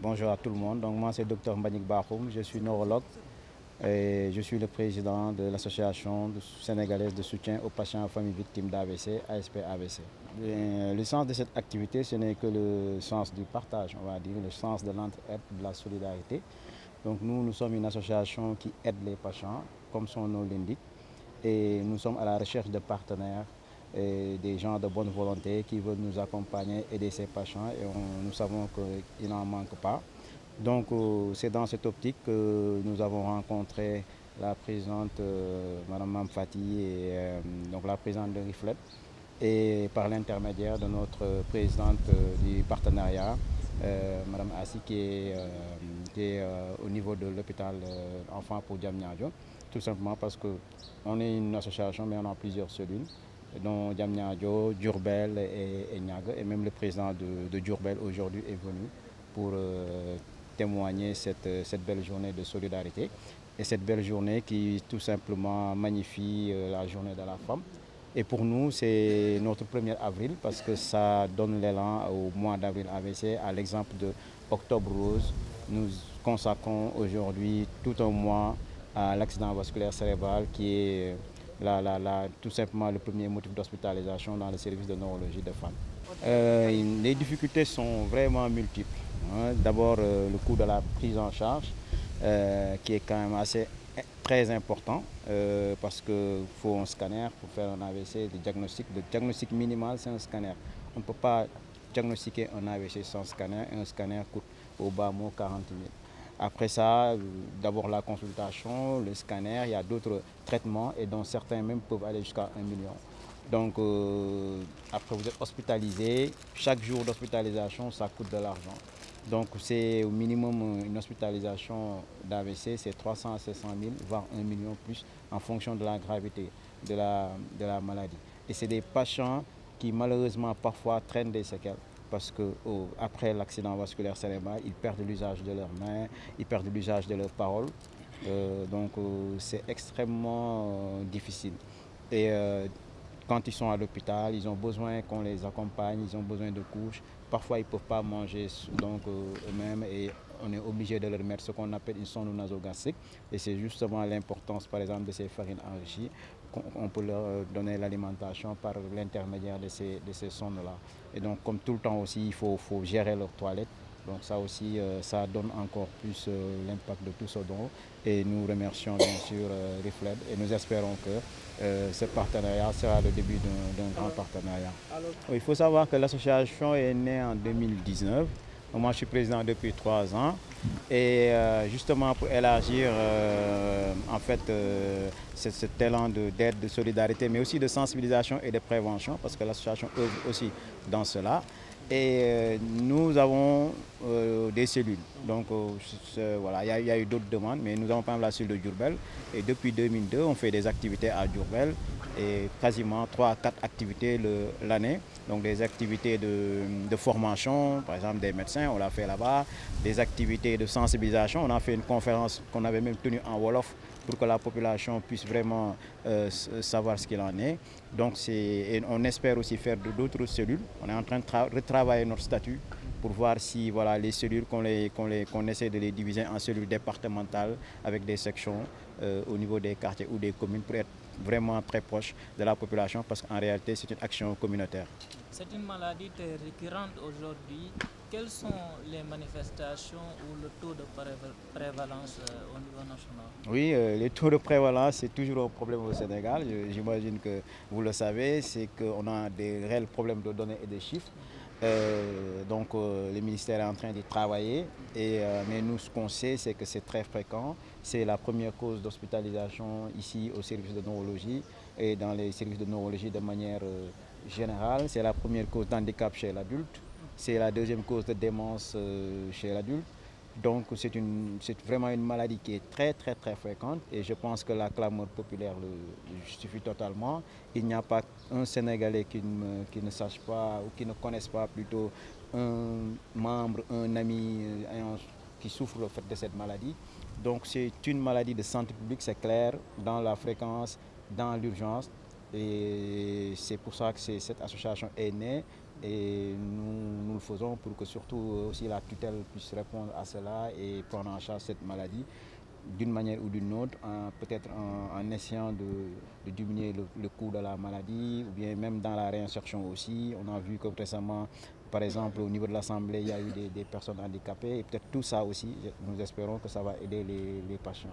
Bonjour à tout le monde. Donc, moi, c'est Dr Mbagnick Bakhoum, je suis neurologue et je suis le président de l'association sénégalaise de soutien aux patients et familles victimes d'AVC, ASP AVC. Le sens de cette activité, ce n'est que le sens du partage, on va dire, le sens de l'entraide, de la solidarité. Donc, nous sommes une association qui aide les patients, comme son nom l'indique, et nous sommes à la recherche de partenaires et des gens de bonne volonté qui veulent nous accompagner, aider ces patients et nous savons qu'il n'en manque pas. Donc c'est dans cette optique que nous avons rencontré la présidente Mme Mamfati et donc la présidente de Riflet et par l'intermédiaire de notre présidente du partenariat, Mme Assi qui est au niveau de l'hôpital Enfants pour Diamniadio, tout simplement parce qu'on est une association mais on a plusieurs cellules dont Diamniadio, Diourbel et Niaga, et même le président de Diourbel aujourd'hui est venu pour témoigner cette belle journée de solidarité et cette belle journée qui tout simplement magnifie la journée de la femme. Et pour nous, c'est notre 1er avril parce que ça donne l'élan au mois d'avril AVC, à l'exemple de Octobre Rose. Nous consacrons aujourd'hui tout un mois à l'accident vasculaire cérébral qui est tout simplement le premier motif d'hospitalisation dans le service de neurologie de femmes. Les difficultés sont vraiment multiples. D'abord, le coût de la prise en charge qui est quand même très important parce qu'il faut un scanner pour faire un AVC, le diagnostic minimal, c'est un scanner. On ne peut pas diagnostiquer un AVC sans scanner. Un scanner coûte au bas mot 40 000. Après ça, d'abord la consultation, le scanner, il y a d'autres traitements et dont certains même peuvent aller jusqu'à 1 million. Donc après vous êtes hospitalisé, chaque jour d'hospitalisation ça coûte de l'argent. Donc c'est au minimum une hospitalisation d'AVC, c'est 300 à 700 000, voire 1 million plus en fonction de la gravité de la maladie. Et c'est des patients qui malheureusement parfois traînent des séquelles parce qu'après l'accident vasculaire cérébral, ils perdent l'usage de leurs mains, ils perdent l'usage de leurs paroles. Donc c'est extrêmement difficile. Et quand ils sont à l'hôpital, ils ont besoin qu'on les accompagne, ils ont besoin de couches. Parfois, ils ne peuvent pas manger eux-mêmes et on est obligé de leur mettre ce qu'on appelle une sonde nasogastrique. Et c'est justement l'importance, par exemple, de ces farines enrichies. On peut leur donner l'alimentation par l'intermédiaire de ces sondes-là. Et donc, comme tout le temps aussi, il faut gérer leurs toilettes. Donc ça aussi, ça donne encore plus l'impact de tout ce don. Et nous remercions bien sûr Rifled et nous espérons que ce partenariat sera le début d'un grand partenariat. Il faut savoir que l'association est née en 2019. Moi, je suis président depuis 3 ans. Et justement pour élargir en fait cet élan d'aide, de solidarité, mais aussi de sensibilisation et de prévention, parce que l'association œuvre aussi dans cela. Et nous avons des cellules. Donc voilà, il y a eu d'autres demandes, mais nous avons par exemple la cellule de Diourbel. Et depuis 2002, on fait des activités à Diourbel et quasiment 3 à 4 activités l'année. Donc des activités de formation, par exemple des médecins, on l'a fait là-bas. Des activités de sensibilisation, on a fait une conférence qu'on avait même tenue en Wolof pour que la population puisse vraiment savoir ce qu'il en est. Donc on espère aussi faire d'autres cellules. On est en train de retravailler notre statut pour voir si voilà, les cellules qu'on essaie de les diviser en cellules départementales avec des sections au niveau des quartiers ou des communes pour être vraiment très proche de la population parce qu'en réalité c'est une action communautaire. C'est une maladie très récurrente aujourd'hui. Quelles sont les manifestations ou le taux de prévalence au niveau national? Oui, les taux de prévalence, c'est toujours un problème au Sénégal. J'imagine que vous le savez, c'est qu'on a des réels problèmes de données et de chiffres. Donc le ministère est en train d'y travailler, mais nous ce qu'on sait c'est que c'est très fréquent. C'est la première cause d'hospitalisation ici au service de neurologie et dans les services de neurologie de manière générale. C'est la première cause d'handicap chez l'adulte, c'est la deuxième cause de démence chez l'adulte. Donc c'est vraiment une maladie qui est très fréquente et je pense que la clameur populaire le justifie totalement. Il n'y a pas un Sénégalais qui ne sache pas ou qui ne connaisse pas plutôt un membre, un ami qui souffre le fait de cette maladie. Donc c'est une maladie de santé publique, c'est clair, dans la fréquence, dans l'urgence. Et c'est pour ça que cette association est née et nous le faisons pour que surtout aussi la tutelle puisse répondre à cela et prendre en charge cette maladie d'une manière ou d'une autre, peut-être en essayant de diminuer le coût de la maladie ou bien même dans la réinsertion aussi. On a vu que récemment, par exemple, au niveau de l'Assemblée, il y a eu des personnes handicapées et peut-être tout ça aussi, nous espérons que ça va aider les patients.